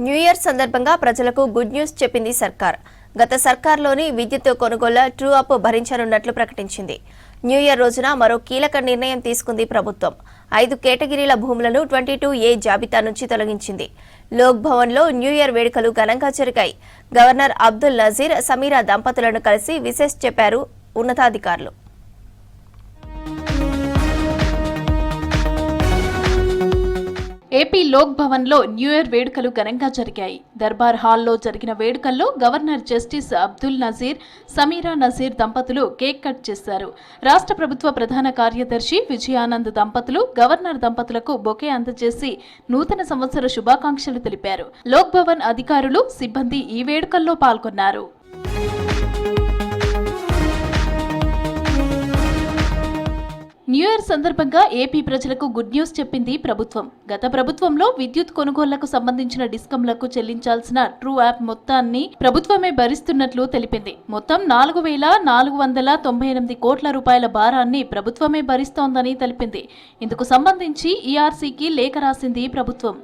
New year సందర్భంగా ప్రజలకు good news చెప్పింది సర్కార్. గత సర్కార్లోని విద్యుత్ కొనుగోళ్ల ట్రూ అప్ భరించనున్నట్లు ప్రకటించింది. న్యూ ఇయర్ రోజున మరో కీలక నిర్ణయం తీసుకుంది ప్రభుత్వం. 5 కేటగిరీల భూములను 22A జాబితా నుంచి తొలగించింది. లోక్ భవన్లో న్యూ ఇయర్ వేడుకలు ఘనంగా జరిగాయి. గవర్నర్ అబ్దుల్ నజీర్, సమీరా దంపతులను కలిసి విశేష్ చెప్పారు ఉన్నతాధికారులు. ఏపీ లోక్ భవన్లో న్యూ ఇయర్ వేడుకలు ఘనంగా జరిగాయి. దర్బార్ హాల్లో జరిగిన వేడుకల్లో గవర్నర్ జస్టిస్ అబ్దుల్ నజీర్, సమీరా నజీర్ దంపతులు కేక్ కట్ చేశారు. రాష్ట్ర ప్రభుత్వ ప్రధాన కార్యదర్శి విజయానంద్ దంపతులు గవర్నర్ దంపతులకు బొకే అందజేసి నూతన సంవత్సర శుభాకాంక్షలు తెలిపారు. లోక్ భవన్ అధికారులు, సిబ్బంది ఈ వేడుకల్లో పాల్గొన్నారు. న్యూ ఇయర్ సందర్భంగా ఏపీ ప్రజలకు గుడ్ న్యూస్ చెప్పింది ప్రభుత్వం. గత ప్రభుత్వంలో విద్యుత్ కొనుగోళ్లకు సంబంధించిన డిస్కంలకు చెల్లించాల్సిన ట్రూ యాప్ మొత్తాన్ని ప్రభుత్వమే భరిస్తున్నట్లు తెలిపింది. మొత్తం 4,498 కోట్ల రూపాయల భారాన్ని ప్రభుత్వమే భరిస్తోందని తెలిపింది. ఇందుకు సంబంధించి ఈఆర్సీకి లేఖ రాసింది ప్రభుత్వం.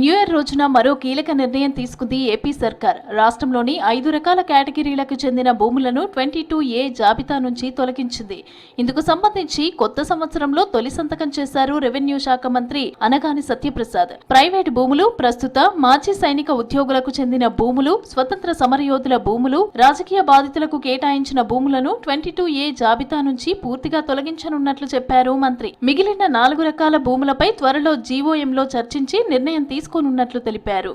న్యూ ఇయర్ రోజున మరో కీలక నిర్ణయం తీసుకుంది ఏపీ సర్కార్. రాష్ట్రంలోని 5 రకాల కేటగిరీలకు చెందిన భూములను 22A జాబితా నుంచి తొలగించింది. ఇందుకు సంబంధించి కొత్త సంవత్సరంలో తొలి సంతకం చేశారు రెవెన్యూ శాఖ మంత్రి అనగాని సత్యప్రసాద్. ప్రైవేటు భూములు, ప్రస్తుత మాజీ సైనిక ఉద్యోగులకు చెందిన భూములు, స్వతంత్ర సమరయోధుల భూములు, రాజకీయ బాధితులకు కేటాయించిన భూములను 22A జాబితా నుంచి పూర్తిగా తొలగించనున్నట్లు చెప్పారు మంత్రి. మిగిలిన 4 రకాల భూములపై త్వరలో జీవోఎంలో చర్చించి నిర్ణయం తీసుకోనున్నట్లు తెలిపారు.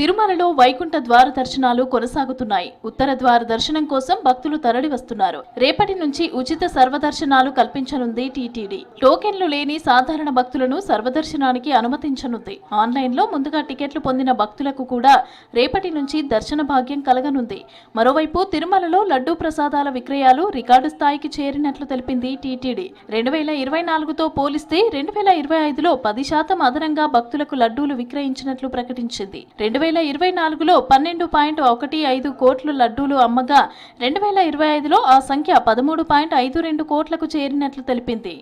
తిరుమలలో వైకుంఠ ద్వార దర్శనాలు కొనసాగుతున్నాయి. ఉత్తర ద్వార దర్శనం కోసం భక్తులు తరలి వస్తున్నారు. రేపటి నుంచి ఉచిత సర్వదర్శనాలు కల్పించనుంది టీటీడీ. టోకెన్లు లేని సాధారణ భక్తులను సర్వదర్శనానికి అనుమతించనుంది. ఆన్లైన్లో ముందుగా టికెట్లు పొందిన భక్తులకు కూడా రేపటి నుంచి దర్శన భాగ్యం కలగనుంది. మరోవైపు తిరుమలలో లడ్డూ ప్రసాదాల విక్రయాలు రికార్డు స్థాయికి చేరినట్లు తెలిపింది టీటీడీ. 2024తో పోలిస్తే 2025లో 10% అదనంగా భక్తులకు లడ్డూలు విక్రయించినట్లు ప్రకటించింది. 2024లో 12.15 కోట్లు లడ్డూలు అమ్మగా 2025లో ఆ సంఖ్య 13.52 కోట్లకు చేరినట్లు తెలిపింది.